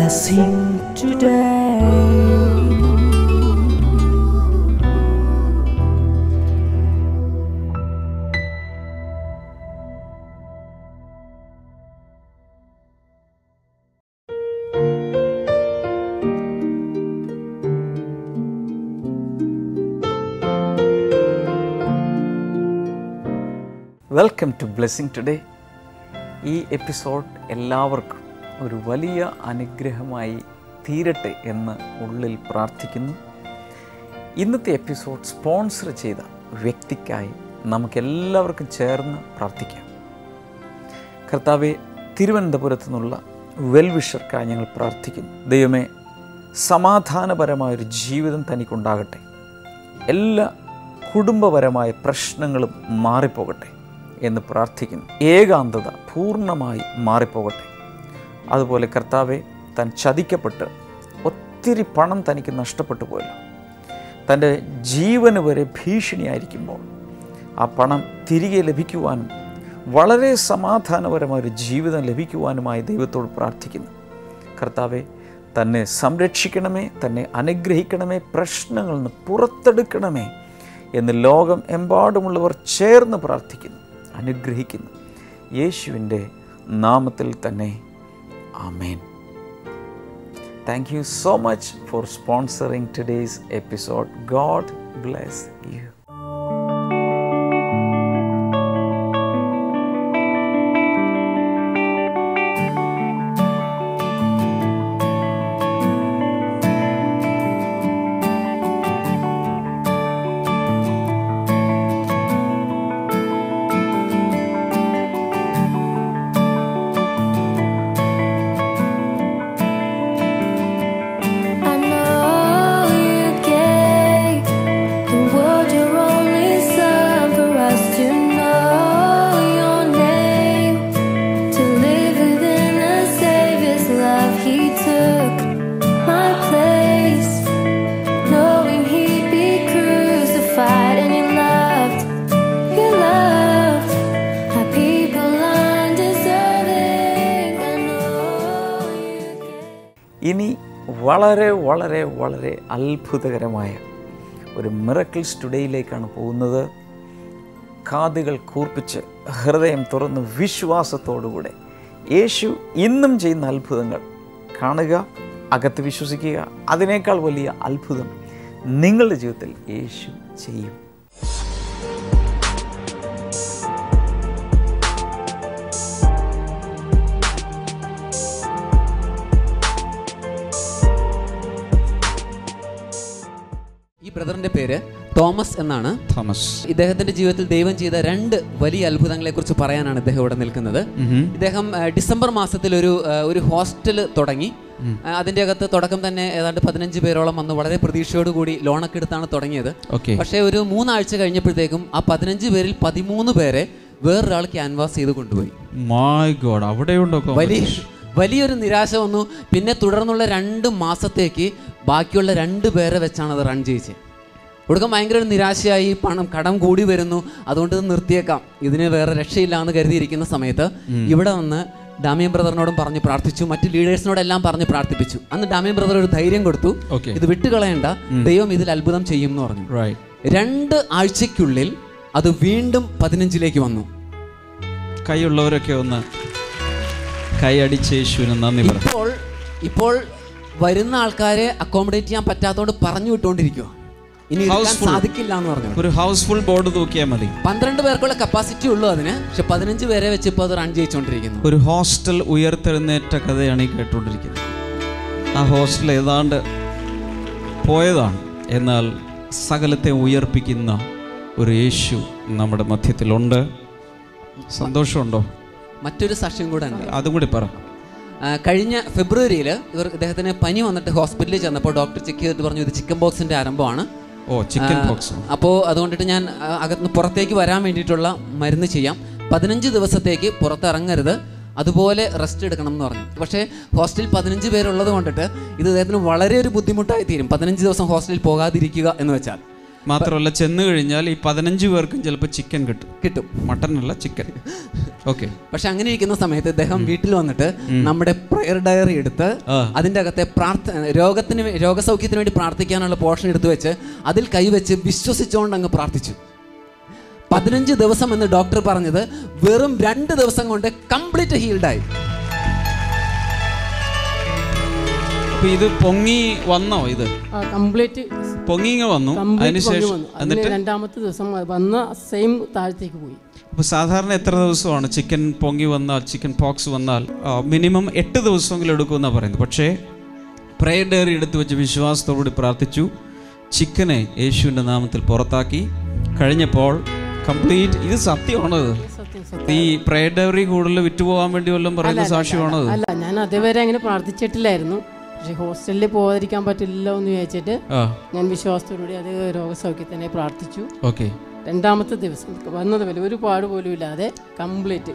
blessing today. Welcome to blessing today. ഈ episode എല്ലാവർക്കും ഒരു വലിയ അനുഗ്രഹമായി തീരട്ടെ എന്ന് ഉള്ളിൽ പ്രാർത്ഥിക്കുന്നു. ഇന്നത്തെ എപ്പിസോഡ് സ്പോൺസർ ചെയ്ത വ്യക്തിക്കായി നമുക്കെല്ലാവർക്കും ചേർന്ന് പ്രാർത്ഥിക്കാം. കർത്താവെ, തിരുവനന്തപുരത്തു നിന്നുള്ള വെൽവിഷർക്കായി ഞങ്ങൾ പ്രാർത്ഥിക്കുന്നു. ദൈവമേ, സമാധാനപരമായൊരു ജീവിതം തനിക്കുണ്ടാകട്ടെ. എല്ലാ കുടുംബപരമായ പ്രശ്നങ്ങളും മാറിപ്പോകട്ടെ എന്ന് പ്രാർത്ഥിക്കുന്നു. ഏകാന്തത പൂർണ്ണമായി മാറിപ്പോകട്ടെ. അതുപോലെ കർത്താവെ, താൻ ചതിക്കപ്പെട്ട് ഒത്തിരി പണം തനിക്ക് നഷ്ടപ്പെട്ടു പോയല്ലോ. തൻ്റെ ജീവന് വരെ ഭീഷണിയായിരിക്കുമ്പോൾ ആ പണം തിരികെ ലഭിക്കുവാനും വളരെ സമാധാനപരമായൊരു ജീവിതം ലഭിക്കുവാനുമായി ദൈവത്തോട് പ്രാർത്ഥിക്കുന്നു. കർത്താവെ, തന്നെ സംരക്ഷിക്കണമേ, തന്നെ അനുഗ്രഹിക്കണമേ, പ്രശ്നങ്ങളിൽ നിന്ന് പുറത്തെടുക്കണമേ എന്ന് ലോകം എമ്പാടുമുള്ളവർ ചേർന്ന് പ്രാർത്ഥിക്കുന്നു, അനുഗ്രഹിക്കുന്നു. യേശുവിൻ്റെ നാമത്തിൽ തന്നെ ആമേൻ. Thank you so much for sponsoring today's episode. God bless you. ഇനി വളരെ വളരെ വളരെ അത്ഭുതകരമായ ഒരു മിറക്കിൾസ് ടുഡേയിലേക്കാണ് പോകുന്നത്. കാതുകൾ കൂർപ്പിച്ച് ഹൃദയം തുറന്ന് വിശ്വാസത്തോടുകൂടെ യേശു ഇന്നും ചെയ്യുന്ന അത്ഭുതങ്ങൾ കാണുക, അകത്ത് വിശ്വസിക്കുക. അതിനേക്കാൾ വലിയ അത്ഭുതം നിങ്ങളുടെ ജീവിതത്തിൽ യേശു ചെയ്യും. ഈ ബ്രദറിന്റെ പേര് തോമസ് എന്നാണ്. ഇദ്ദേഹത്തിന്റെ ജീവിതത്തിൽ ദൈവം ചെയ്ത 2 വലിയ അത്ഭുതങ്ങളെ കുറിച്ച് പറയാനാണ് ഇദ്ദേഹം ഇവിടെ നിൽക്കുന്നത്. ഇദ്ദേഹം ഡിസംബർ മാസത്തിൽ ഒരു ഹോസ്റ്റൽ തുടങ്ങി. അതിന്റെ അകത്ത് തുടക്കം തന്നെ ഏതാണ്ട് 15 പേരോളം വന്ന് വളരെ പ്രതീക്ഷയോടുകൂടി ലോണൊക്കെ എടുത്താണ് തുടങ്ങിയത്. പക്ഷേ ഒരു 3 ആഴ്ച കഴിഞ്ഞപ്പോഴത്തേക്കും ആ 15 പേരിൽ 13 പേരെ വേറൊരാൾ ക്യാൻവാസ് ചെയ്ത് കൊണ്ടുപോയി. വലിയൊരു നിരാശ വന്നു. പിന്നെ തുടർന്നുള്ള 2 മാസത്തേക്ക് ബാക്കിയുള്ള 2 പേരെ വെച്ചാണ് അത് റൺ ചെയ്യിച്ചത്. ഒടുക്കം ഭയങ്കര ഒരു നിരാശയായി. കടം കൂടി വരുന്നു, അതുകൊണ്ട് നിർത്തിയേക്കാം, ഇതിന് വേറെ രക്ഷയില്ല എന്ന് കരുതിയിരിക്കുന്ന സമയത്ത് ഇവിടെ വന്ന് ഡാമിയൻ ബ്രദറിനോടും പറഞ്ഞ് പ്രാർത്ഥിച്ചു, മറ്റ് ലീഡേഴ്സിനോടെല്ലാം പറഞ്ഞ് പ്രാർത്ഥിപ്പിച്ചു. അന്ന് ഡാമിയൻ ബ്രദർ ഒരു ധൈര്യം കൊടുത്തു, ഇത് വിട്ടുകളയണ്ട, ദൈവം ഇതിൽ അത്ഭുതം ചെയ്യും എന്ന് പറഞ്ഞു. 2 ആഴ്ചയ്ക്കുള്ളിൽ അത് വീണ്ടും 15ലേക്ക് വന്നു. കൈയുള്ളവരൊക്കെ ഒന്ന് കൈയടിച്ച് യേശുവിന് നന്ദി പറഞ്ഞു. ഇപ്പോൾ വരുന്ന ആൾക്കാരെ അക്കോമഡേറ്റ് ചെയ്യാൻ പറ്റാത്തതുകൊണ്ട് പറഞ്ഞു വിട്ടുകൊണ്ടിരിക്കുക. ഇനി സാധിക്കില്ല എന്ന് പറഞ്ഞു. ഒരു ഹൗസ്ഫുൾ ബോർഡ് തൂക്കിയാൽ മതി. 12 പേർക്കുള്ള കപ്പാസിറ്റി ഉള്ളൂ അതിന്. പക്ഷെ 15 പേരെ വെച്ച് ഇപ്പോൾ അത് റൺ ചെയ്യിച്ചുകൊണ്ടിരിക്കുന്നു. ഒരു ഹോസ്റ്റൽ ഉയർത്തെഴുന്നേറ്റ കഥയാണ് ഈ കേട്ടുകൊണ്ടിരിക്കുന്നത്. ആ ഹോസ്റ്റൽ ഏതാണ്ട് പോയതാണ്, എന്നാൽ സകലത്തെ ഉയർപ്പിക്കുന്ന ഒരു യേശു നമ്മുടെ മധ്യത്തിലുണ്ട്. സന്തോഷമുണ്ടോ? മറ്റൊരു സാക്ഷ്യം കൂടെ ഉണ്ട്, അതും കൂടി പറ. കഴിഞ്ഞ ഫെബ്രുവരിയിൽ ഇദ്ദേഹത്തിന് പനി വന്നിട്ട് ഹോസ്പിറ്റലിൽ ചെന്നപ്പോൾ ഡോക്ടർ ചെക്ക് ചെയ്തിട്ട് പറഞ്ഞു ഇത് ചിക്കൻ ബോക്സിന്റെ ആരംഭമാണ്. അപ്പോൾ അതുകൊണ്ടിട്ട് ഞാൻ അകത്ത് പുറത്തേക്ക് വരാൻ വേണ്ടിയിട്ടുള്ള മരുന്ന് ചെയ്യാം, 15 ദിവസത്തേക്ക് പുറത്തിറങ്ങരുത്, അതുപോലെ റെസ്റ്റ് എടുക്കണം എന്ന് പറഞ്ഞു. പക്ഷേ ഹോസ്റ്റലിൽ 15 പേരുള്ളത് കൊണ്ടിട്ട് ഇത് അദ്ദേഹത്തിന് വളരെ ഒരു ബുദ്ധിമുട്ടായി തീരും 15 ദിവസം ഹോസ്റ്റലിൽ പോകാതിരിക്കുക എന്ന് വെച്ചാൽ. മാത്രമല്ല ചെന്ന് കഴിഞ്ഞാൽ ഈ 15 പേർക്കും ചിലപ്പോൾ ചിക്കൻ കിട്ടും. മട്ടനല്ല, ചിക്കൻ. ഓക്കെ. പക്ഷെ അങ്ങനെ ഇരിക്കുന്ന സമയത്ത് ഇദ്ദേഹം വീട്ടിൽ വന്നിട്ട് നമ്മുടെ പ്രയർ ഡയറി എടുത്ത് അതിൻ്റെ അകത്തെ രോഗസൗഖ്യത്തിന് വേണ്ടി പ്രാർത്ഥിക്കാനുള്ള പോർഷൻ എടുത്തു വെച്ച് അതിൽ കൈവച്ച് വിശ്വസിച്ചുകൊണ്ട് അങ്ങ് പ്രാർത്ഥിച്ചു. 15 ദിവസം എന്ന് ഡോക്ടർ പറഞ്ഞത് വെറും 2 ദിവസം കൊണ്ട് കംപ്ലീറ്റ് ഹീൽഡായി. ഇത് പൊങ്ങി വന്നോ? ഇത് കംപ്ലീറ്റ് പൊങ്ങി വന്നു. അതിനുശേഷം രണ്ടാമത്തെ ദിവസം വന്ന സെയിം താഴത്തേക്ക് പോയി. അപ്പോൾ സാധാരണ എത്ര ദിവസമാണ് ചിക്കൻ പൊങ്ങി വന്നാൽ, ചിക്കൻ പോക്സ് വന്നാൽ മിനിമം 8 ദിവസമെങ്കിലും എടുക്കുമെന്നാണ് പറയുന്നത്. പക്ഷേ പ്രയർ ഡയറി എടുത്ത് വെച്ച് വിശ്വാസത്തോടുകൂടി പ്രാർത്ഥിച്ചു. ചിക്കനെ യേശുവിൻ്റെ നാമത്തിൽ പുറത്താക്കി കഴിഞ്ഞപ്പോൾ കംപ്ലീറ്റ്. ഇത് സത്യമാണത്? ഈ പ്രയർ ഡയറി കൂടുതൽ വിറ്റുപോകാൻ വേണ്ടി വല്ലതും പറയുന്ന സാക്ഷ്യമാണത്? അല്ല, ഞാൻ അതുവരെ അങ്ങനെ പ്രാർത്ഥിച്ചിട്ടില്ലായിരുന്നു. പക്ഷെ ഹോസ്റ്റലിൽ പോകാതിരിക്കാൻ പറ്റില്ലല്ലോ എന്ന് വിചാരിച്ചിട്ട് ഞാൻ വിശ്വാസത്തോടുകൂടി അത് രോഗസൗഖ്യത്തിനെ പ്രാർത്ഥിച്ചു. ഓക്കെ. രണ്ടാമത്തെ ദിവസം വന്നത് പോലെ ഒരു പാട് പോലും ഇല്ലാതെ കംപ്ലീറ്റ്,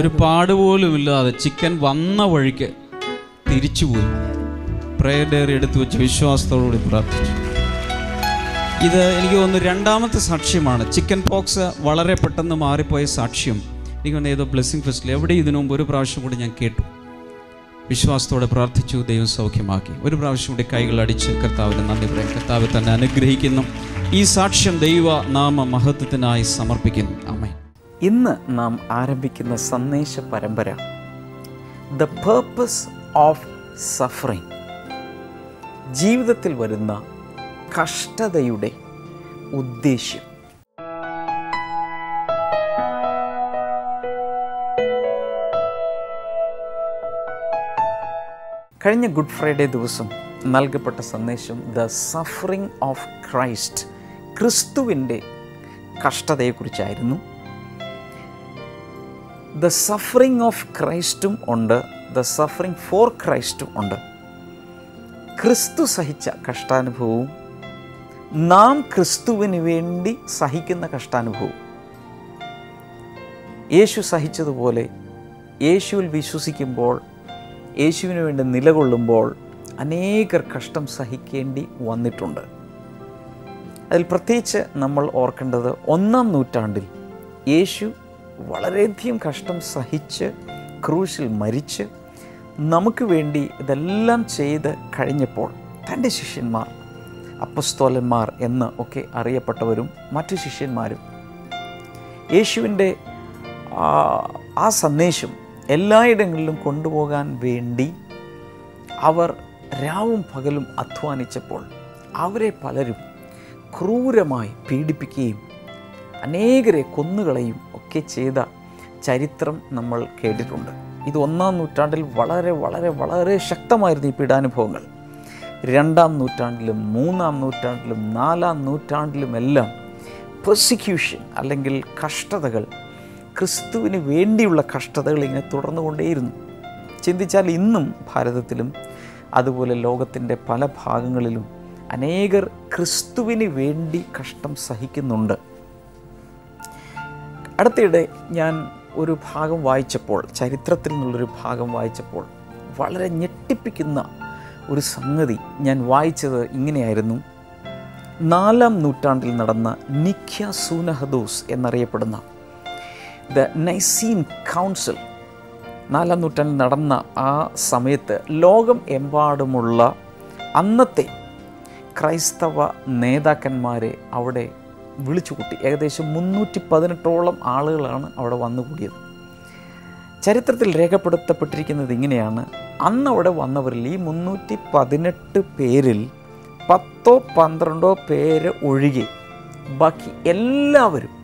ഒരു പാട് പോലും ഇല്ലാതെ ചിക്കൻ വന്ന വഴിക്ക് തിരിച്ചുപോയി. പ്രയർ ഡയറി എടുത്തു വെച്ച് വിശ്വാസത്തോടുകൂടി പ്രാർത്ഥിച്ചു. ഇത് എനിക്ക് തോന്നുന്നു രണ്ടാമത്തെ സാക്ഷ്യമാണ്. ചിക്കൻ പോക്സ് വളരെ പെട്ടെന്ന് മാറിപ്പോയ സാക്ഷ്യം എനിക്ക് തോന്നുന്നു ഏതോ ബ്ലെസ്സിംഗ് ഫെസ്റ്റിൽ എവിടെ ഇതിനു മുമ്പ് ഒരു പ്രാവശ്യം കൂടി ഞാൻ കേട്ടു. വിശ്വാസത്തോടെ പ്രാർത്ഥിച്ചു, ദൈവം സൗഖ്യമാക്കി. ഒരു പ്രാവശ്യം കൂടി കൈകൾ അടിച്ച് കർത്താവിന് നന്ദി പറയാം. കർത്താവ് തന്നെ അനുഗ്രഹിക്കുന്നു. ഈ സാക്ഷ്യം ദൈവ നാമ മഹത്വത്തിനായി സമർപ്പിക്കുന്നു. ആമേൻ. ഇന്ന് നാം ആരംഭിക്കുന്ന സന്ദേശ പരമ്പര ദ പേർപ്പസ് ഓഫ് സഫറിങ്, ജീവിതത്തിൽ വരുന്ന കഷ്ടതയുടെ ഉദ്ദേശ്യം. കഴിഞ്ഞ ഗുഡ് ഫ്രൈഡേ ദിവസം നൽകപ്പെട്ട സന്ദേശം ദ സഫറിങ് ഓഫ് ക്രൈസ്റ്റ്, ക്രിസ്തുവിൻ്റെ കഷ്ടതയെക്കുറിച്ചായിരുന്നു. ദ സഫറിങ് ഓഫ് ക്രൈസ്റ്റും ഉണ്ട്, ദ സഫറിങ് ഫോർ ക്രൈസ്റ്റും ഉണ്ട്. ക്രിസ്തു സഹിച്ച കഷ്ടാനുഭവവും നാം ക്രിസ്തുവിന് വേണ്ടി സഹിക്കുന്ന കഷ്ടാനുഭവവും. യേശു സഹിച്ചതുപോലെ യേശുവിൽ വിശ്വസിക്കുമ്പോൾ, യേശുവിന് വേണ്ടി നിലകൊള്ളുമ്പോൾ അനേകർ കഷ്ടം സഹിക്കേണ്ടി വന്നിട്ടുണ്ട്. അതിൽ പ്രത്യേകിച്ച് നമ്മൾ ഓർക്കേണ്ടത് 1-ാം നൂറ്റാണ്ടിൽ യേശു വളരെയധികം കഷ്ടം സഹിച്ച് ക്രൂശിൽ മരിച്ച് നമുക്ക് വേണ്ടി ഇതെല്ലാം ചെയ്ത് കഴിഞ്ഞപ്പോൾ തൻ്റെ ശിഷ്യന്മാർ, അപ്പസ്തോലന്മാർ എന്ന് ഒക്കെ അറിയപ്പെട്ടവരും മറ്റു ശിഷ്യന്മാരും യേശുവിൻ്റെ ആ സന്ദേശം എല്ലായിടങ്ങളിലും കൊണ്ടുപോകാൻ വേണ്ടി അവർ രാവും പകലും അധ്വാനിച്ചപ്പോൾ അവരെ പലരും ക്രൂരമായി പീഡിപ്പിക്കുകയും അനേകരെ കൊന്നുകളയും ഒക്കെ ചെയ്ത ചരിത്രം നമ്മൾ കേട്ടിട്ടുണ്ട്. ഇത് 1-ാം നൂറ്റാണ്ടിൽ വളരെ വളരെ വളരെ ശക്തമായിരുന്നു ഈ പീഡാനുഭവങ്ങൾ. 2-ാം നൂറ്റാണ്ടിലും 3-ാം നൂറ്റാണ്ടിലും 4-ാം നൂറ്റാണ്ടിലുമെല്ലാം പെർസിക്യൂഷൻ അല്ലെങ്കിൽ കഷ്ടതകൾ, ക്രിസ്തുവിന് വേണ്ടിയുള്ള കഷ്ടതകൾ ഇങ്ങനെ തുടർന്നുകൊണ്ടേയിരുന്നു. ചിന്തിച്ചാൽ ഇന്നും ഭാരതത്തിലും അതുപോലെ ലോകത്തിൻ്റെ പല ഭാഗങ്ങളിലും അനേകർ ക്രിസ്തുവിന് വേണ്ടി കഷ്ടം സഹിക്കുന്നുണ്ട്. അടുത്തിടെ ഞാൻ ഒരു ഭാഗം വായിച്ചപ്പോൾ, ചരിത്രത്തിൽ നിന്നുള്ളൊരു ഭാഗം വായിച്ചപ്പോൾ വളരെ ഞെട്ടിപ്പിക്കുന്ന ഒരു സംഗതി ഞാൻ വായിച്ചത് ഇങ്ങനെയായിരുന്നു. 4-ാം നൂറ്റാണ്ടിൽ നടന്ന നിഖ്യ സൂനഹദോസ് എന്നറിയപ്പെടുന്ന ദ നൈസീൻ കൗൺസിൽ, 4-ാം നൂറ്റാണ്ടിൽ നടന്ന ആ സമയത്ത് ലോകം എമ്പാടുമുള്ള അന്നത്തെ ക്രൈസ്തവ നേതാക്കന്മാരെ അവിടെ വിളിച്ചുകൂട്ടി. ഏകദേശം 318ഓളം ആളുകളാണ് അവിടെ വന്നുകൂടിയത്. ചരിത്രത്തിൽ രേഖപ്പെടുത്തപ്പെട്ടിരിക്കുന്നത് ഇങ്ങനെയാണ്. അന്ന് അവിടെ വന്നവരിൽ ഈ 318 പേരിൽ 10-12 പേര് ഒഴികെ ബാക്കി എല്ലാവരും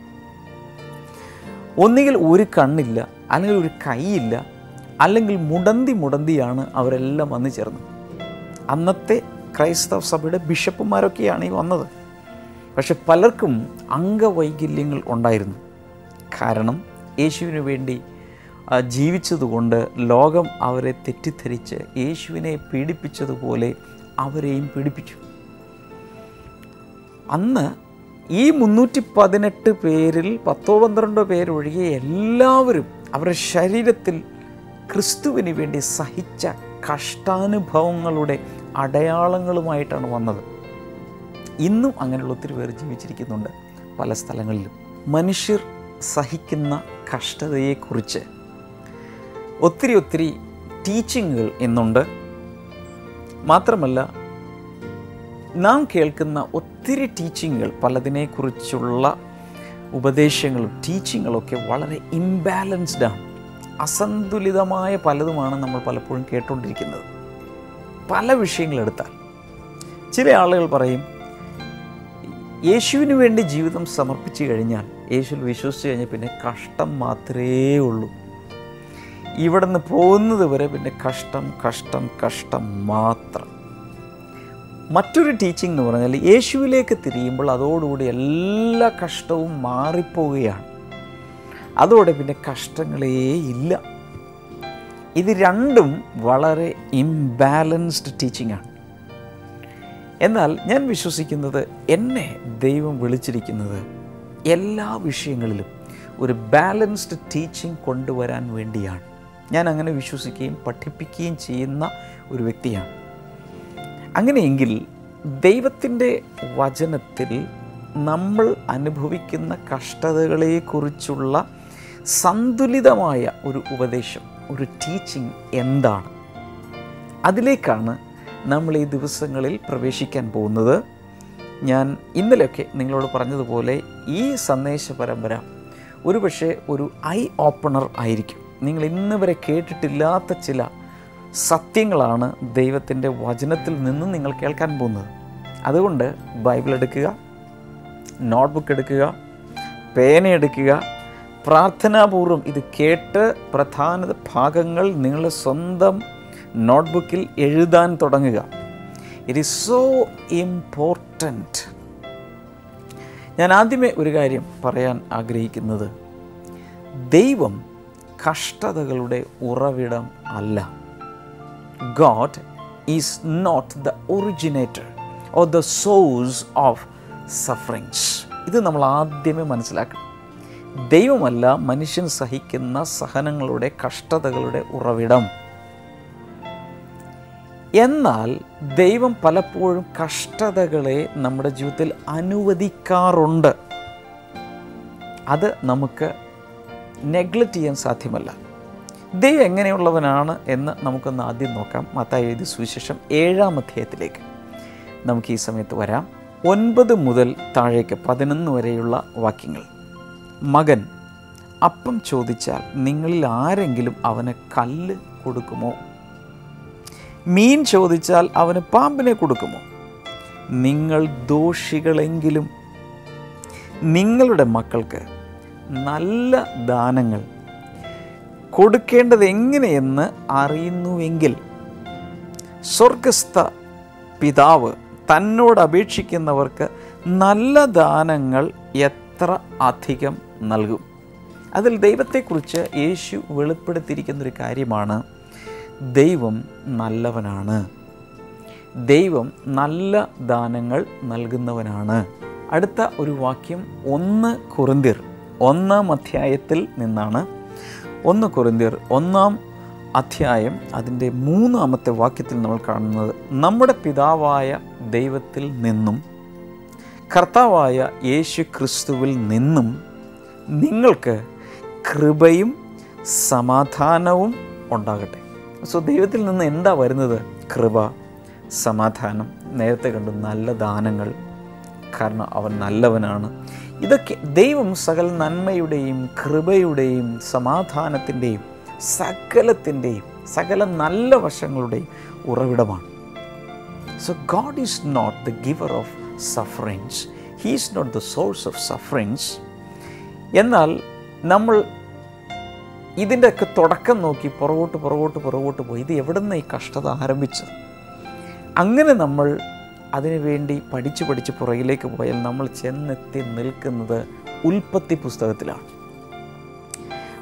ഒന്നുകിൽ ഒരു കണ്ണില്ല, അല്ലെങ്കിൽ ഒരു കൈയില്ല, അല്ലെങ്കിൽ മുടന്തിയാണ് അവരെല്ലാം വന്നു ചേർന്നത്. അന്നത്തെ ക്രൈസ്തവ സഭയുടെ ബിഷപ്പുമാരൊക്കെയാണ് ഈ വന്നത്. പക്ഷെ പലർക്കും അംഗവൈകല്യങ്ങൾ ഉണ്ടായിരുന്നു. കാരണം യേശുവിന് വേണ്ടി ജീവിച്ചതുകൊണ്ട് ലോകം അവരെ തെറ്റിദ്ധരിച്ച് യേശുവിനെ പീഡിപ്പിച്ചതുപോലെ അവരെയും പീഡിപ്പിച്ചു. അന്ന് ഈ 318 പേരിൽ 10-12 പേരൊഴികെ എല്ലാവരും അവരുടെ ശരീരത്തിൽ ക്രിസ്തുവിന് വേണ്ടി സഹിച്ച കഷ്ടാനുഭവങ്ങളുടെ അടയാളങ്ങളുമായിട്ടാണ് വന്നത്. ഇന്നും അങ്ങനെയുള്ള ഒത്തിരി പേർ ജീവിച്ചിരിക്കുന്നുണ്ട് പല സ്ഥലങ്ങളിലും. മനുഷ്യർ സഹിക്കുന്ന കഷ്ടതയെക്കുറിച്ച് ഒത്തിരി ടീച്ചിങ്ങുകൾ ഇന്നുണ്ട്. മാത്രമല്ല നാം കേൾക്കുന്ന ഒത്തിരി ടീച്ചിങ്ങുകൾ, പലതിനെക്കുറിച്ചുള്ള ഉപദേശങ്ങളും ടീച്ചിങ്ങുകളൊക്കെ വളരെ ഇംബാലൻസ്ഡാണ്. അസന്തുലിതമായ പലതുമാണ് നമ്മൾ പലപ്പോഴും കേട്ടുകൊണ്ടിരിക്കുന്നത്. പല വിഷയങ്ങളെടുത്താൽ ചില ആളുകൾ പറയും, യേശുവിന് വേണ്ടി ജീവിതം സമർപ്പിച്ചു കഴിഞ്ഞാൽ, യേശുവിൽ വിശ്വസിച്ച് കഴിഞ്ഞാൽ പിന്നെ കഷ്ടം മാത്രമേ ഉള്ളൂ, ഇവിടെ നിന്ന് പോകുന്നത് വരെ പിന്നെ കഷ്ടം മാത്രം. മറ്റൊരു ടീച്ചിങ് എന്ന് പറഞ്ഞാൽ യേശുവിലേക്ക് തിരിയുമ്പോൾ അതോടുകൂടി എല്ലാ കഷ്ടവും മാറിപ്പോവുകയാണ്, അതോടെ പിന്നെ കഷ്ടങ്ങളേ ഇല്ല. ഇത് രണ്ടും വളരെ ഇംബാലൻസ്ഡ് ടീച്ചിങ്ങാണ്. എന്നാൽ ഞാൻ വിശ്വസിക്കുന്നത്, എന്നെ ദൈവം വിളിച്ചിരിക്കുന്നത് എല്ലാ വിഷയങ്ങളിലും ഒരു ബാലൻസ്ഡ് ടീച്ചിങ് കൊണ്ടുവരാൻ വേണ്ടിയാണ്. ഞാൻ അങ്ങനെ വിശ്വസിക്കുകയും പഠിപ്പിക്കുകയും ചെയ്യുന്ന ഒരു വ്യക്തിയാണ്. അങ്ങനെയെങ്കിൽ ദൈവത്തിൻ്റെ വചനത്തിൽ നമ്മൾ അനുഭവിക്കുന്ന കഷ്ടതകളെക്കുറിച്ചുള്ള സന്തുലിതമായ ഒരു ഉപദേശം, ഒരു ടീച്ചിങ് എന്താണ്? അതിലേക്കാണ് നമ്മൾ ഈ ദിവസങ്ങളിൽ പ്രവേശിക്കാൻ പോകുന്നത്. ഞാൻ ഇന്നലെയൊക്കെ നിങ്ങളോട് പറഞ്ഞതുപോലെ ഈ സന്ദേശ പരമ്പര ഒരുപക്ഷെ ഒരു ഐ ഓപ്പണർ ആയിരിക്കും. നിങ്ങൾ ഇന്ന് വരെ കേട്ടിട്ടില്ലാത്ത ചില സത്യങ്ങളാണ് ദൈവത്തിൻ്റെ വചനത്തിൽ നിന്ന് നിങ്ങൾ കേൾക്കാൻ പോകുന്നത്. അതുകൊണ്ട് ബൈബിൾ എടുക്കുക, നോട്ട്ബുക്ക് എടുക്കുക, പേന എടുക്കുക, പ്രാർത്ഥനാപൂർവ്വം ഇത് കേട്ട് പ്രധാന ഭാഗങ്ങൾ നിങ്ങളുടെ സ്വന്തം നോട്ട്ബുക്കിൽ എഴുതാൻ തുടങ്ങുക. It is so important. ഞാൻ ആദ്യമേ ഒരു കാര്യം പറയാൻ ആഗ്രഹിക്കുന്നത്, ദൈവം കഷ്ടതകളുടെ ഉറവിടം അല്ല. God is not the originator or the source of sufferings. ഇത് നമ്മൾ ആദ്യമേ മനസ്സിലാക്കണം. ദൈവമല്ല മനുഷ്യൻ സഹിക്കുന്ന സഹനങ്ങളുടെ, കഷ്ടതകളുടെ ഉറവിടം. എന്നാൽ ദൈവം പലപ്പോഴും കഷ്ടതകളെ നമ്മുടെ ജീവിതത്തിൽ അനുവദിക്കാറുണ്ട്. അത് നമുക്ക് നെഗ്ലക്റ്റ് ചെയ്യാൻ സാധ്യമല്ല. ദൈവം എങ്ങനെയുള്ളവനാണ് എന്ന് നമുക്കൊന്ന് ആദ്യം നോക്കാം. മത്തായി എഴുതിയ സുവിശേഷം 7-ാം അധ്യായത്തിലേക്ക് നമുക്ക് ഈ സമയത്ത് വരാം. 9 മുതൽ താഴേക്ക് 11 വരെയുള്ള വാക്യങ്ങൾ. മകൻ അപ്പം ചോദിച്ചാൽ നിങ്ങളിൽ ആരെങ്കിലും അവന് കല്ല് കൊടുക്കുമോ? മീൻ ചോദിച്ചാൽ അവന് പാമ്പിനെ കൊടുക്കുമോ? നിങ്ങൾ ദോഷികളെങ്കിലും നിങ്ങളുടെ മക്കൾക്ക് നല്ല ദാനങ്ങൾ കൊടുക്കേണ്ടത് എങ്ങനെയെന്ന് അറിയുന്നുവെങ്കിൽ സ്വർഗസ്ഥ പിതാവ് തന്നോട് അപേക്ഷിക്കുന്നവർക്ക് നല്ല ദാനങ്ങൾ എത്ര അധികം നൽകും. അതിൽ ദൈവത്തെക്കുറിച്ച് യേശു വെളിപ്പെടുത്തിയിരിക്കുന്നൊരു കാര്യമാണ്, ദൈവം നല്ലവനാണ്, ദൈവം നല്ല ദാനങ്ങൾ നൽകുന്നവനാണ്. അടുത്ത ഒരു വാക്യം 1 കൊരിന്ത്യർ 1-ാം അധ്യായത്തിൽ നിന്നാണ്. 1 കൊരിന്ത്യർ 1-ാം അധ്യായം അതിൻ്റെ 3-ാമത്തെ വാക്യത്തിൽ നമ്മൾ കാണുന്നത്, നമ്മുടെ പിതാവായ ദൈവത്തിൽ നിന്നും കർത്താവായ യേശു ക്രിസ്തുവിൽ നിന്നും നിങ്ങൾക്ക് കൃപയും സമാധാനവും ഉണ്ടാകട്ടെ. സോ ദൈവത്തിൽ നിന്ന് എന്താ വരുന്നത്? കൃപ, സമാധാനം, നേരത്തെ കണ്ടു നല്ല ദാനങ്ങൾ, കാരണം അവൻ നല്ലവനാണ്. ഇതൊക്കെ ദൈവം സകല നന്മയുടെയും കൃപയുടെയും സമാധാനത്തിൻ്റെയും സകലത്തിൻ്റെയും സകല നല്ല വശങ്ങളുടെയും ഉറവിടമാണ്. So God is not the giver of sufferings, he is not the source of sufferings. എന്നാൽ നമ്മൾ ഇതിൻ്റെയൊക്കെ തുടക്കം നോക്കി പുറകോട്ട് പോയി, ഇത് എവിടെ നിന്ന് ഈ കഷ്ടത ആരംഭിച്ചത്? അങ്ങനെ നമ്മൾ അതിനുവേണ്ടി പഠിച്ച് പുറകിലേക്ക് പോയാൽ നമ്മൾ ചെന്നെത്തി നിൽക്കുന്നത് ഉൽപ്പത്തി പുസ്തകത്തിലാണ്.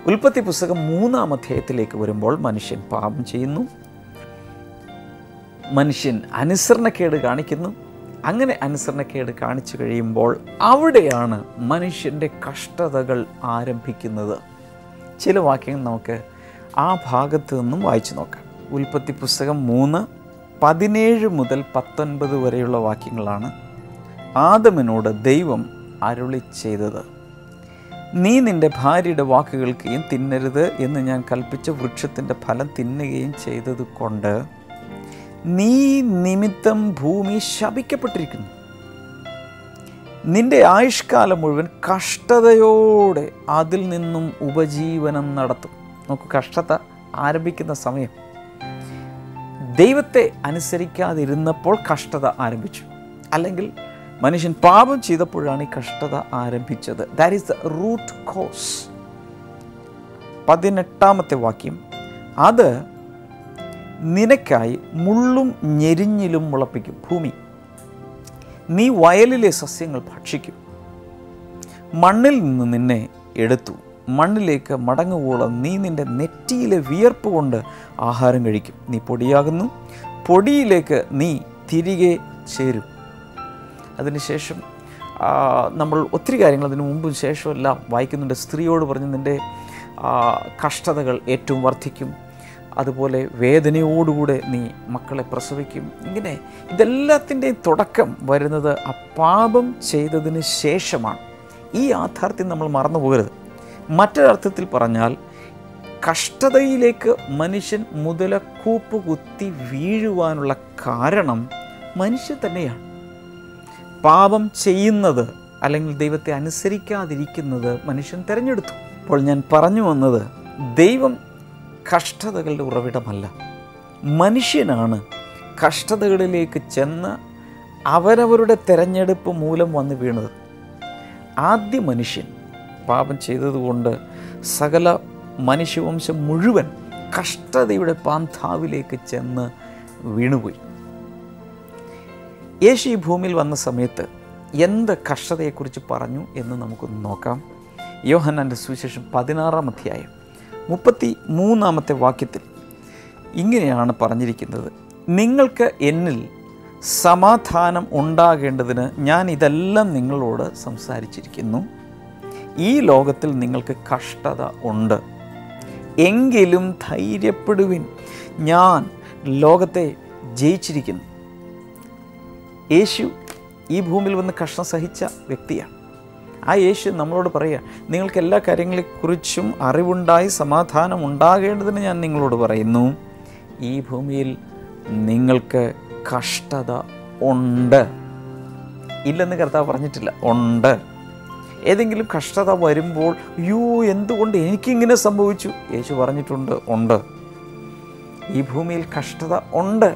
ഉൽപ്പത്തി പുസ്തകം 3-ാം അധ്യായത്തിലേക്ക് വരുമ്പോൾ മനുഷ്യൻ പാപം ചെയ്യുന്നു, മനുഷ്യൻ അനുസരണക്കേട് കാണിക്കുന്നു. അങ്ങനെ അനുസരണക്കേട് കാണിച്ചു കഴിയുമ്പോൾ അവിടെയാണ് മനുഷ്യൻ്റെ കഷ്ടതകൾ ആരംഭിക്കുന്നത്. ചില വാക്യങ്ങൾ നമുക്ക് ആ ഭാഗത്ത് നിന്നും വായിച്ചു നോക്കാം. ഉൽപ്പത്തി പുസ്തകം 3:17 മുതൽ 19 വരെയുള്ള വാക്യങ്ങളാണ്. ആദമിനോട് ദൈവം അരുളി ചെയ്തത്, നീ നിൻ്റെ ഭാര്യയുടെ വാക്ക് കേൾക്കുകയും തിന്നരുത് എന്ന് ഞാൻ കൽപ്പിച്ച വൃക്ഷത്തിൻ്റെ ഫലം തിന്നുകയും ചെയ്തത് കൊണ്ട് നീ നിമിത്തം ഭൂമി ശപിക്കപ്പെട്ടിരിക്കുന്നു. നിന്റെ ആയുഷ്കാലം മുഴുവൻ കഷ്ടതയോടെ അതിൽ നിന്നും ഉപജീവനം നടത്തും. നമുക്ക് കഷ്ടത ആരംഭിക്കുന്ന സമയം ദൈവത്തെ അനുസരിക്കാതിരുന്നപ്പോൾ കഷ്ടത ആരംഭിച്ചു, അല്ലെങ്കിൽ മനുഷ്യൻ പാപം ചെയ്തപ്പോഴാണ് ഈ കഷ്ടത ആരംഭിച്ചത്. That is the root cause. 18-ാമത്തെ വാക്യം, അത് നിനക്കായി മുള്ളും ഞെരിഞ്ഞിലും മുളപ്പിക്കും ഭൂമി. നീ വയലിലെ സസ്യങ്ങൾ ഭക്ഷിക്കും. മണ്ണിൽ നിന്ന് നിന്നെ എടുത്തു മണ്ണിലേക്ക് മടങ്ങുവോളം നീ നിൻ്റെ നെറ്റിയിലെ വിയർപ്പ് കൊണ്ട് ആഹാരം കഴിക്കും. നീ പൊടിയാകുന്നു, പൊടിയിലേക്ക് നീ തിരികെ ചേരും. അതിനുശേഷം നമ്മൾ ഒത്തിരി കാര്യങ്ങൾ അതിന് മുമ്പും ശേഷവും എല്ലാം വായിക്കുന്നുണ്ട്. സ്ത്രീയോട് പറഞ്ഞ് നിൻ്റെ കഷ്ടതകൾ ഏറ്റവും വർദ്ധിക്കും, അതുപോലെ വേദനയോടുകൂടെ നീ മക്കളെ പ്രസവിക്കും. ഇങ്ങനെ ഇതെല്ലാത്തിൻ്റെയും തുടക്കം വരുന്നത് ആ പാപം ചെയ്തതിന് ശേഷമാണ്. ഈ യാഥാർത്ഥ്യം നമ്മൾ മറന്നു പോകരുത്. മറ്റൊരർത്ഥത്തിൽ പറഞ്ഞാൽ കഷ്ടതയിലേക്ക് മനുഷ്യൻ മുതലക്കൂപ്പ് കുത്തി വീഴുവാനുള്ള കാരണം മനുഷ്യൻ തന്നെയാണ്. പാപം ചെയ്യുന്നത് അല്ലെങ്കിൽ ദൈവത്തെ അനുസരിക്കാതിരിക്കുന്നത് മനുഷ്യൻ തിരഞ്ഞെടുത്തു. അപ്പോൾ ഞാൻ പറഞ്ഞു വന്നത്, ദൈവം കഷ്ടതകളുടെ ഉറവിടമല്ല, മനുഷ്യനാണ് കഷ്ടതകളിലേക്ക് ചെന്ന് അവരവരുടെ തിരഞ്ഞെടുപ്പ് മൂലം വന്ന് വീണത്. ആദ്യ മനുഷ്യൻ പാപം ചെയ്തതുകൊണ്ട് സകല മനുഷ്യവംശം മുഴുവൻ കഷ്ടതയുടെ പാന്താവിലേക്ക് ചെന്ന് വീണുപോയി. യേശു ഈ ഭൂമിയിൽ വന്ന സമയത്ത് എന്ത് കഷ്ടതയെക്കുറിച്ച് പറഞ്ഞു എന്ന് നമുക്കൊന്ന് നോക്കാം. യോഹന്നാൻ്റെ സുവിശേഷം 16-ാം അധ്യായം 33-ാമത്തെ വാക്യത്തിൽ ഇങ്ങനെയാണ് പറഞ്ഞിരിക്കുന്നത്, നിങ്ങൾക്ക് എന്നിൽ സമാധാനം ഉണ്ടാകേണ്ടതിന് ഞാൻ ഇതെല്ലാം നിങ്ങളോട് സംസാരിച്ചിരിക്കുന്നു. ഈ ലോകത്തിൽ നിങ്ങൾക്ക് കഷ്ടത ഉണ്ട്, എങ്കിലും ധൈര്യപ്പെടുവിൻ, ഞാൻ ലോകത്തെ ജയിച്ചിരിക്കുന്നു. യേശു ഈ ഭൂമിയിൽ വന്ന് കഷ്ടം സഹിച്ച വ്യക്തിയാണ്. ആ യേശു നമ്മളോട് പറയുക, നിങ്ങൾക്ക് എല്ലാ കാര്യങ്ങളെക്കുറിച്ചും അറിവുണ്ടായി സമാധാനം ഉണ്ടാകേണ്ടതിന് ഞാൻ നിങ്ങളോട് പറയുന്നു, ഈ ഭൂമിയിൽ നിങ്ങൾക്ക് കഷ്ടത ഉണ്ട്. ഇല്ലെന്ന് കർത്താവ് പറഞ്ഞിട്ടില്ല, ഉണ്ട്. ഏതെങ്കിലും കഷ്ടത വരുമ്പോൾ യോ എന്തുകൊണ്ട് എനിക്കിങ്ങനെ സംഭവിച്ചു, യേശു പറഞ്ഞിട്ടുണ്ട്, ഉണ്ട്. ഈ ഭൂമിയിൽ കഷ്ടത ഉണ്ട്.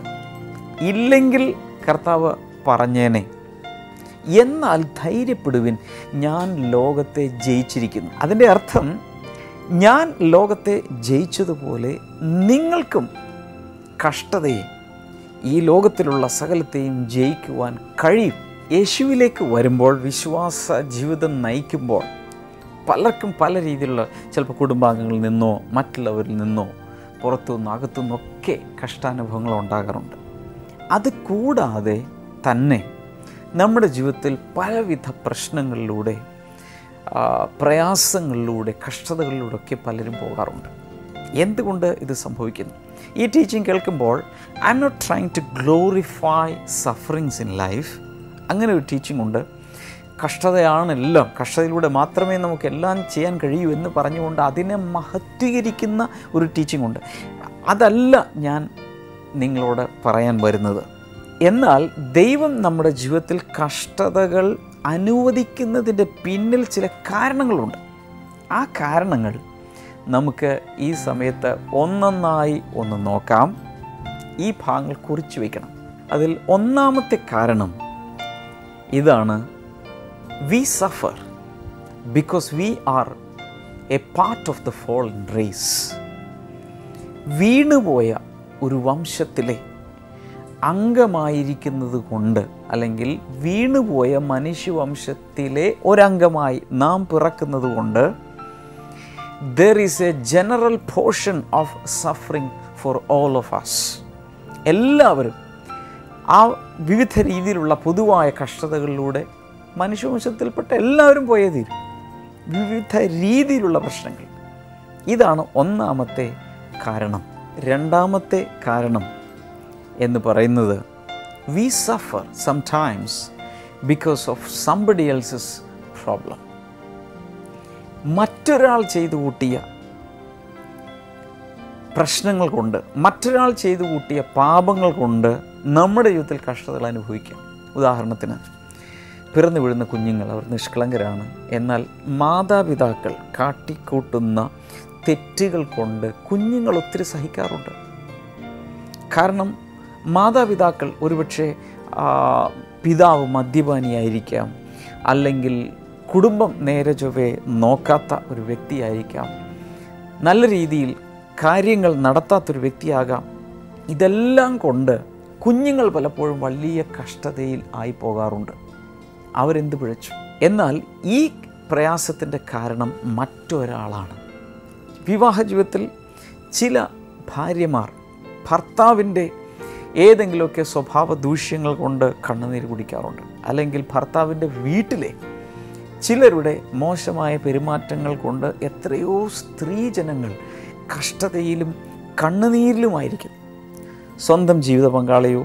ഇല്ലെങ്കിൽ കർത്താവ് പറഞ്ഞേനെ. എന്നാൽ ധൈര്യപ്പെടുവിൻ, ഞാൻ ലോകത്തെ ജയിച്ചിരിക്കുന്നു. അതിൻ്റെ അർത്ഥം ഞാൻ ലോകത്തെ ജയിച്ചതുപോലെ നിങ്ങൾക്കും കഷ്ടതയെ ഈ ലോകത്തിലുള്ള സകലത്തെയും ജയിക്കുവാൻ കഴിയും. യേശുവിലേക്ക് വരുമ്പോൾ, വിശ്വാസ ജീവിതം നയിക്കുമ്പോൾ പലർക്കും പല രീതിയിലുള്ള, ചിലപ്പോൾ കുടുംബാംഗങ്ങളിൽ നിന്നോ മറ്റുള്ളവരിൽ നിന്നോ പുറത്തുനിന്നോ അകത്തുനിന്നൊക്കെ കഷ്ടാനുഭവങ്ങൾ ഉണ്ടാകാറുണ്ട്. അത് കൂടാതെ തന്നെ നമ്മുടെ ജീവിതത്തിൽ പലവിധ പ്രശ്നങ്ങളിലൂടെ, പ്രയാസങ്ങളിലൂടെ, കഷ്ടതകളിലൂടെ ഒക്കെ പലരും പോകാറുണ്ട്. എന്തുകൊണ്ട് ഇത് സംഭവിക്കുന്നു? ഈ ടീച്ചിങ് കേൾക്കുമ്പോൾ I am not trying to glorify sufferings in life. അങ്ങനെ ഒരു ടീച്ചിങ് ഉണ്ട്. കഷ്ടതയാണെല്ലാം, കഷ്ടതയിലൂടെ മാത്രമേ നമുക്കെല്ലാം ചെയ്യാൻ കഴിയൂ എന്ന് പറഞ്ഞുകൊണ്ട് അതിനെ മഹത്വീകരിക്കുന്ന ഒരു ടീച്ചിങ് ഉണ്ട്. അതല്ല ഞാൻ നിങ്ങളോട് പറയാൻ വരുന്നത്. എന്നാൽ ദൈവം നമ്മുടെ ജീവിതത്തിൽ കഷ്ടതകൾ അനുവദിക്കുന്നതിൻ്റെ പിന്നിൽ ചില കാരണങ്ങളുണ്ട്. ആ കാരണങ്ങൾ നമുക്ക് ഈ സമയത്ത് ഒന്നൊന്നായി ഒന്ന് നോക്കാം. ഈ ഭാഗങ്ങൾ കുറിച്ച് വയ്ക്കണം. അതിൽ ഒന്നാമത്തെ കാരണം ഇതാണ്, we suffer because we are a part of the fallen race. വീണുപോയ ഒരു വംശത്തിലെ അംഗമായിരിക്കുന്നത് കൊണ്ട്, അല്ലെങ്കിൽ വീണുപോയ മനുഷ്യവംശത്തിലെ ഒരംഗമായി നാം പിറക്കുന്നത് കൊണ്ട് there is a general portion of suffering for all of us. എല്ലാവരും ആ വിവിധ രീതിയിലുള്ള പൊതുവായ കഷ്ടതകളിലൂടെ മനുഷ്യവംശത്തിൽപ്പെട്ട എല്ലാവരും പോയേ തീരും. വിവിധ രീതിയിലുള്ള പ്രശ്നങ്ങൾ. ഇതാണ് ഒന്നാമത്തെ കാരണം. രണ്ടാമത്തെ കാരണം എന്ന് പറയുന്നത്, we suffer sometimes because of somebody else's problem. മറ്റൊരാൾ ചെയ്തു കൂട്ടിയ പ്രശ്നങ്ങൾ കൊണ്ട്, മറ്റൊരാൾ ചെയ്തു കൂട്ടിയ പാപങ്ങൾ കൊണ്ട് നമ്മുടെ ജീവിതത്തിൽ കഷ്ടതകൾ അനുഭവിക്കാം. ഉദാഹരണത്തിന്, പിറന്നു വീഴുന്ന കുഞ്ഞുങ്ങൾ, അവർ നിഷ്കളങ്കരാണ്. എന്നാൽ മാതാപിതാക്കൾ കാട്ടിക്കൂട്ടുന്ന തെറ്റുകൾ കൊണ്ട് കുഞ്ഞുങ്ങൾ ഒത്തിരി സഹിക്കാറുണ്ട്. കാരണം മാതാപിതാക്കൾ ഒരുപക്ഷെ പിതാവ് മദ്യപാനിയായിരിക്കാം, അല്ലെങ്കിൽ കുടുംബം നേരെ ചൊവ്വേ നോക്കാത്ത ഒരു വ്യക്തിയായിരിക്കാം, നല്ല രീതിയിൽ കാര്യങ്ങൾ നടത്താത്തൊരു വ്യക്തിയാകാം. ഇതെല്ലാം കൊണ്ട് കുഞ്ഞുങ്ങൾ പലപ്പോഴും വലിയ കഷ്ടതയിൽ ആയി പോകാറുണ്ട്. അവരെന്ത് പിഴച്ചു? എന്നാൽ ഈ പ്രയാസത്തിൻ്റെ കാരണം മറ്റൊരാളാണ്. വിവാഹ ജീവിതത്തിൽ ചില ഭാര്യമാർ ഭർത്താവിൻ്റെ ഏതെങ്കിലുമൊക്കെ സ്വഭാവ ദൂഷ്യങ്ങൾ കൊണ്ട് കണ്ണുനീര് കുടിക്കാറുണ്ട്. അല്ലെങ്കിൽ ഭർത്താവിൻ്റെ വീട്ടിലെ ചിലരുടെ മോശമായ പെരുമാറ്റങ്ങൾ കൊണ്ട് എത്രയോ സ്ത്രീജനങ്ങൾ കഷ്ടതയിലും കണ്ണുനീരിലുമായിരിക്കും. സ്വന്തം ജീവിത പങ്കാളിയോ,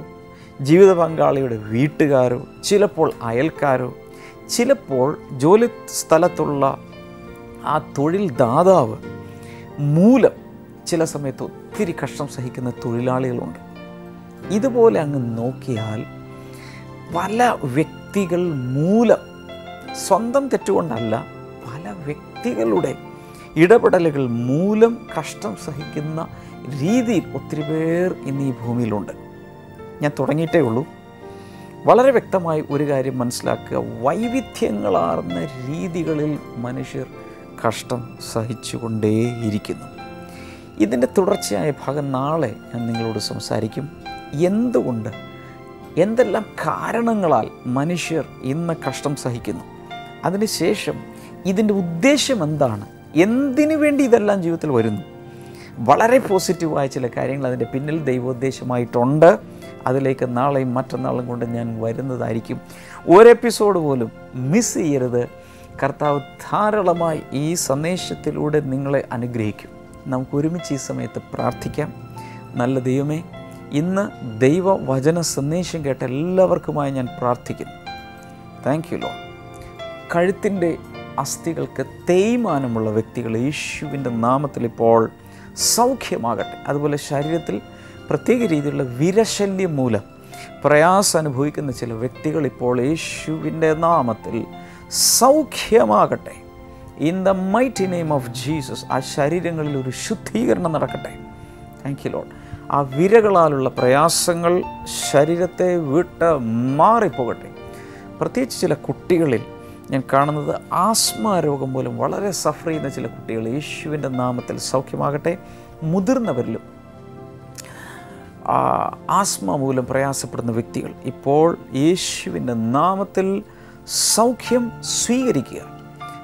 ജീവിത പങ്കാളിയുടെ വീട്ടുകാരോ, ചിലപ്പോൾ അയൽക്കാരോ, ചിലപ്പോൾ ജോലി സ്ഥലത്തുള്ള ആ തൊഴിൽ ദാതാവ് മൂലം ചില സമയത്ത് ഒത്തിരി കഷ്ടം സഹിക്കുന്ന തൊഴിലാളികളുണ്ട്. ഇതുപോലെ അങ്ങ് നോക്കിയാൽ പല വ്യക്തികൾ മൂലം, സ്വന്തം തെറ്റുകൊണ്ടല്ല, പല വ്യക്തികളുടെ ഇടപെടലുകൾ മൂലം കഷ്ടം സഹിക്കുന്ന രീതിയിൽ ഒത്തിരി പേർ ഇന്ന് ഈ ഭൂമിയിലുണ്ട്. ഞാൻ തുടങ്ങിയിട്ടേ ഉള്ളൂ. വളരെ വ്യക്തമായി ഒരു കാര്യം മനസ്സിലാക്കുക, വൈവിധ്യങ്ങളാർന്ന രീതികളിൽ മനുഷ്യർ കഷ്ടം സഹിച്ചുകൊണ്ടേയിരിക്കുന്നു. ഇതിൻ്റെ തുടർച്ചയായ ഭാഗം നാളെ ഞാൻ നിങ്ങളോട് സംസാരിക്കും. എന്തുകൊണ്ട്, എന്തെല്ലാം കാരണങ്ങളാൽ മനുഷ്യർ ഇന്ന് കഷ്ടം സഹിക്കുന്നു, അതിനുശേഷം ഇതിൻ്റെ ഉദ്ദേശം എന്താണ്, എന്തിനു വേണ്ടി ഇതെല്ലാം ജീവിതത്തിൽ വരുന്നു. വളരെ പോസിറ്റീവായ ചില കാര്യങ്ങൾ അതിൻ്റെ പിന്നിൽ ദൈവോദ്ദേശമായിട്ടുണ്ട്. അതിലേക്ക് നാളെയും മറ്റന്നാളും കൊണ്ട് ഞാൻ വരുന്നതായിരിക്കും. ഒരു എപ്പിസോഡ് പോലും മിസ് ചെയ്യരുത്. കർത്താവ് ധാരാളമായി ഈ സന്ദേശത്തിലൂടെ നിങ്ങളെ അനുഗ്രഹിക്കും. നമുക്ക് ഒരുമിച്ച് ഈ സമയത്ത് പ്രാർത്ഥിക്കാം. നല്ല ദൈവമേ, ഇന്ന് ദൈവവചന സന്ദേശം കേട്ട എല്ലാവർക്കുമായി ഞാൻ പ്രാർത്ഥിക്കുന്നു. Thank you Lord. കഴുത്തിൻ്റെ അസ്ഥികൾക്ക് തേയ്മാനമുള്ള വ്യക്തികൾ യേശുവിൻ്റെ നാമത്തിൽ ഇപ്പോൾ സൗഖ്യമാകട്ടെ. അതുപോലെ ശരീരത്തിൽ പ്രത്യേക രീതിയിലുള്ള വിരശല്യം മൂലം പ്രയാസം അനുഭവിക്കുന്ന ചില വ്യക്തികൾ ഇപ്പോൾ യേശുവിൻ്റെ നാമത്തിൽ സൗഖ്യമാകട്ടെ. In the mighty name of Jesus ആ ശരീരങ്ങളിൽ ഒരു ശുദ്ധീകരണം നടക്കട്ടെ. Thank you Lord. ആ വിരകളാലുള്ള പ്രയാസങ്ങൾ ശരീരത്തെ വിട്ട് മാറിപ്പോകട്ടെ. പ്രത്യേകിച്ച് ചില കുട്ടികളിൽ ഞാൻ കാണുന്നത് ആസ്മ രോഗം മൂലം വളരെ സഫർ ചെയ്യുന്ന ചില കുട്ടികൾ യേശുവിൻ്റെ നാമത്തിൽ സൗഖ്യമാകട്ടെ. മുതിർന്നവരിലും ആസ്മ മൂലം പ്രയാസപ്പെടുന്ന വ്യക്തികൾ ഇപ്പോൾ യേശുവിൻ്റെ നാമത്തിൽ സൗഖ്യം സ്വീകരിക്കുക.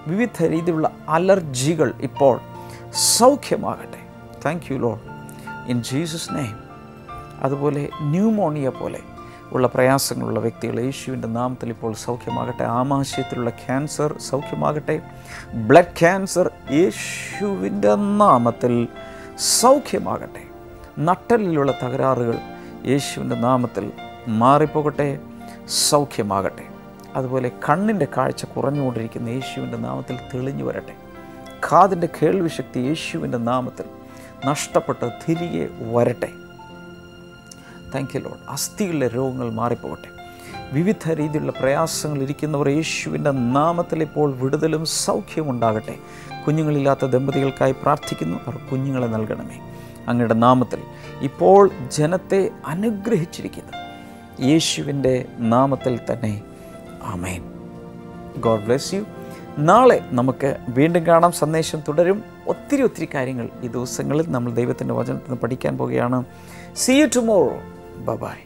വിവിധ രീതിയിലുള്ള അലർജികൾ ഇപ്പോൾ സൗഖ്യമാകട്ടെ. Thank you Lord, in Jesus name. അതുപോലെ ന്യൂമോണിയ പോലെ ഉള്ള പ്രയാസങ്ങളുള്ള വ്യക്തികൾ യേശുവിൻ്റെ നാമത്തിൽ ഇപ്പോൾ സൗഖ്യമാകട്ടെ. ആമാശയത്തിലുള്ള ക്യാൻസർ സൗഖ്യമാകട്ടെ. ബ്ലഡ് ക്യാൻസർ യേശുവിൻ്റെ നാമത്തിൽ സൗഖ്യമാകട്ടെ. നട്ടലിലുള്ള തകരാറുകൾ യേശുവിൻ്റെ നാമത്തിൽ മാറിപ്പോകട്ടെ, സൗഖ്യമാകട്ടെ. അതുപോലെ കണ്ണിൻ്റെ കാഴ്ച കുറഞ്ഞുകൊണ്ടിരിക്കുന്ന യേശുവിൻ്റെ നാമത്തിൽ തെളിഞ്ഞു വരട്ടെ. കാതിൻ്റെ കേൾവി ശക്തി യേശുവിൻ്റെ നാമത്തിൽ നഷ്ടപ്പെട്ട് തിരികെ വരട്ടെ. Thank you Lord. അസ്ഥികളിലെ രോഗങ്ങൾ മാറിപ്പോകട്ടെ. വിവിധ രീതിയിലുള്ള പ്രയാസങ്ങൾ ഇരിക്കുന്നവർ യേശുവിൻ്റെ നാമത്തിൽ ഇപ്പോൾ വിടുതലും സൗഖ്യമുണ്ടാകട്ടെ. കുഞ്ഞുങ്ങളില്ലാത്ത ദമ്പതികൾക്കായി പ്രാർത്ഥിക്കുന്നു. അവർ കുഞ്ഞുങ്ങളെ നൽകണമേ. അങ്ങയുടെ നാമത്തിൽ ഇപ്പോൾ ജനത്തെ അനുഗ്രഹിച്ചിരിക്കുന്നു. യേശുവിൻ്റെ നാമത്തിൽ തന്നെ ആമേൻ. God bless U. നാളെ നമുക്ക് വീണ്ടും കാണാം. സന്ദേശം തുടരും. ഒത്തിരി കാര്യങ്ങൾ ഈ ദിവസങ്ങളിൽ നമ്മൾ ദൈവത്തിൻ്റെ വചനത്തിൽ നിന്ന് പഠിക്കാൻ പോവുകയാണ്. See you tomorrow. Bye-bye.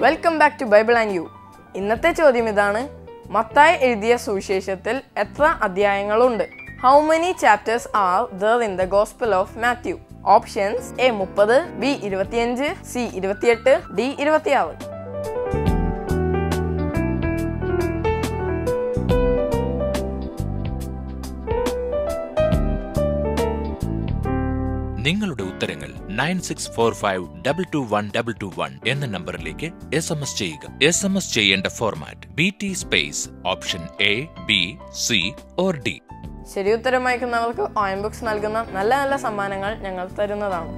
Welcome back to Bible and you. ഇന്നത്തെ ചോദ്യം ഇതാണ്: മത്തായി എഴുതിയ സുവിശേഷത്തിൽ എത്ര അധ്യായങ്ങളുണ്ട്? How many chapters are there in the gospel of Matthew? Options: A 30, B 25, C 28, D 26. നിങ്ങളുടെ ഉത്തരങ്ങൾ 9645221221 എന്ന നമ്പറിലേക്ക് SMS ചെയ്യുക. SMS ചെയ്യേണ്ട format BT space option A, B, C or D. ശരി ഉത്തരം അയക്കുന്നവർക്ക് OM ബുക്സ് നൽകുന്ന നല്ല നല്ല സമ്മാനങ്ങൾ ഞങ്ങൾ തരുന്നതാണ്.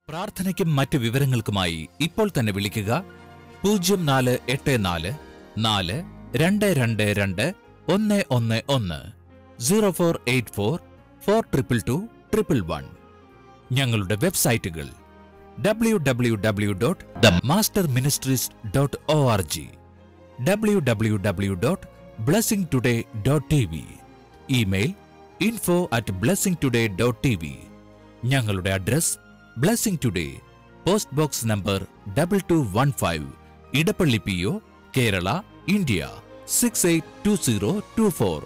പ്രാർത്ഥനയ്ക്കും മറ്റ് വിവരങ്ങൾക്കുമായി ഇപ്പോൾ തന്നെ വിളിക്കുക 0484 4222 111 0484 42221. ഞങ്ങളുടെ വെബ്സൈറ്റുകൾ www.themasterministries.org, www.blessingtoday.tv, ഇമെയിൽ info@blessingtoday.tv. ഞങ്ങളുടെ address blessing today, post box number 2215, Edappally PO, Kerala, India 682024.